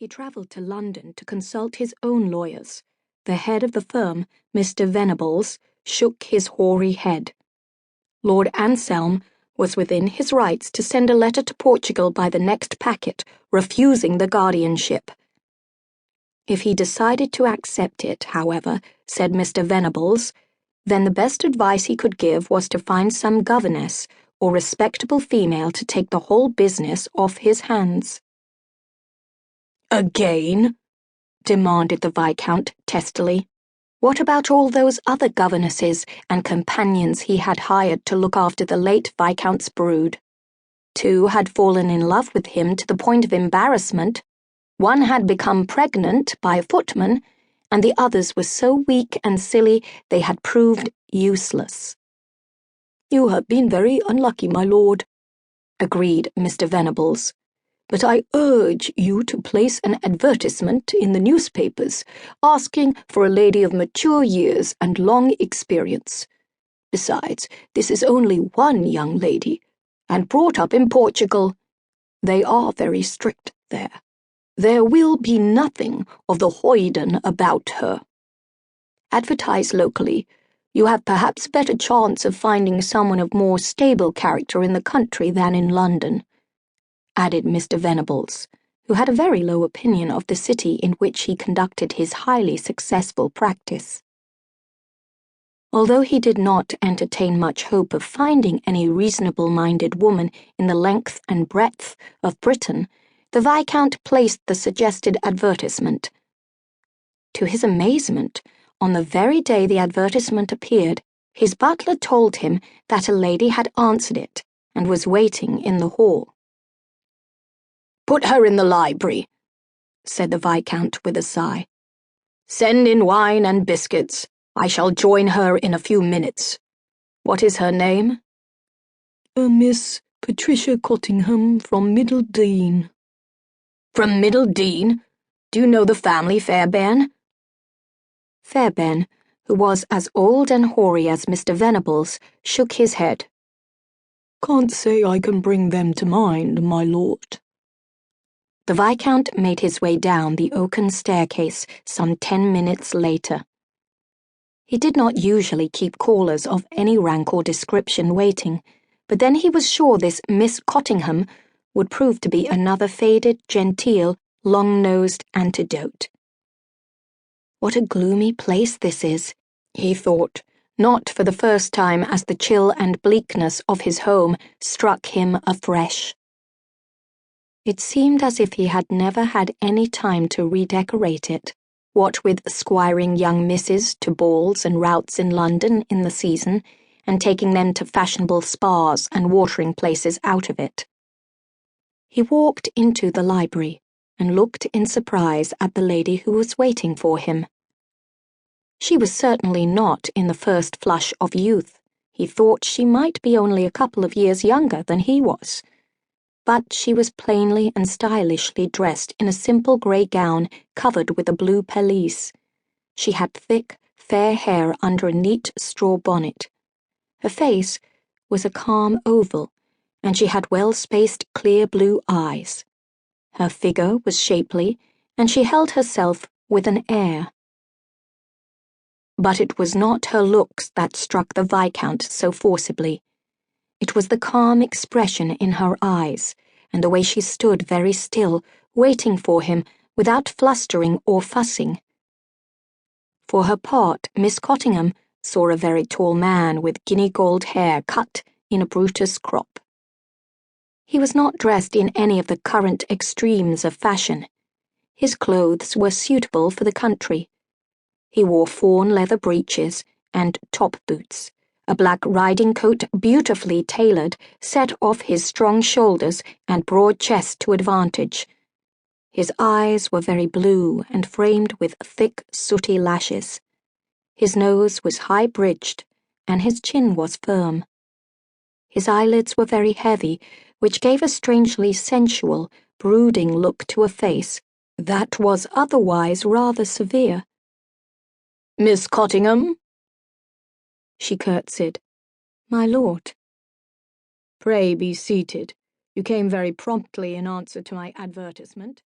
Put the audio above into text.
He travelled to London to consult his own lawyers. The head of the firm, Mr. Venables, shook his hoary head. Lord Anselm was within his rights to send a letter to Portugal by the next packet, refusing the guardianship. If he decided to accept it, however, said Mr. Venables, then the best advice he could give was to find some governess or respectable female to take the whole business off his hands. "Again?" demanded the Viscount testily. What about all those other governesses and companions he had hired to look after the late Viscount's brood? 2 had fallen in love with him to the point of embarrassment. 1 had become pregnant by a footman, and the others were so weak and silly they had proved useless. "You have been very unlucky, my lord," agreed Mr. Venables. "But I urge you to place an advertisement in the newspapers asking for a lady of mature years and long experience. Besides, this is only one young lady, and brought up in Portugal. They are very strict there. There will be nothing of the hoyden about her. Advertise locally. You have perhaps a better chance of finding someone of more stable character in the country than in London," added Mr. Venables, who had a very low opinion of the city in which he conducted his highly successful practice. Although he did not entertain much hope of finding any reasonable-minded woman in the length and breadth of Britain, the Viscount placed the suggested advertisement. To his amazement, on the very day the advertisement appeared, his butler told him that a lady had answered it and was waiting in the hall. "Put her in the library," said the Viscount with a sigh. "Send in wine and biscuits. I shall join her in a few minutes. What is her name?" Miss Patricia Cottingham from Milady." "From Milady? Do you know the family, Fairbairn?" Fairbairn, who was as old and hoary as Mr. Venables, shook his head. "Can't say I can bring them to mind, my lord." The Viscount made his way down the oaken staircase some 10 minutes later. He did not usually keep callers of any rank or description waiting, but then he was sure this Miss Cottingham would prove to be another faded, genteel, long-nosed antidote. What a gloomy place this is, he thought, not for the first time as the chill and bleakness of his home struck him afresh. It seemed as if he had never had any time to redecorate it, what with squiring young misses to balls and routs in London in the season, and taking them to fashionable spas and watering places out of it. He walked into the library and looked in surprise at the lady who was waiting for him. She was certainly not in the first flush of youth. He thought she might be only a couple of years younger than he was. But she was plainly and stylishly dressed in a simple grey gown covered with a blue pelisse. She had thick, fair hair under a neat straw bonnet. Her face was a calm oval, and she had well-spaced clear blue eyes. Her figure was shapely, and she held herself with an air. But it was not her looks that struck the Viscount so forcibly. It was the calm expression in her eyes, and the way she stood very still, waiting for him, without flustering or fussing. For her part, Miss Cottingham saw a very tall man with guinea-gold hair cut in a Brutus crop. He was not dressed in any of the current extremes of fashion. His clothes were suitable for the country. He wore fawn leather breeches and top boots. A black riding coat, beautifully tailored, set off his strong shoulders and broad chest to advantage. His eyes were very blue and framed with thick, sooty lashes. His nose was high-bridged, and his chin was firm. His eyelids were very heavy, which gave a strangely sensual, brooding look to a face that was otherwise rather severe. "Miss Cottingham?" She curtsied. "My lord." "Pray be seated. You came very promptly in answer to my advertisement."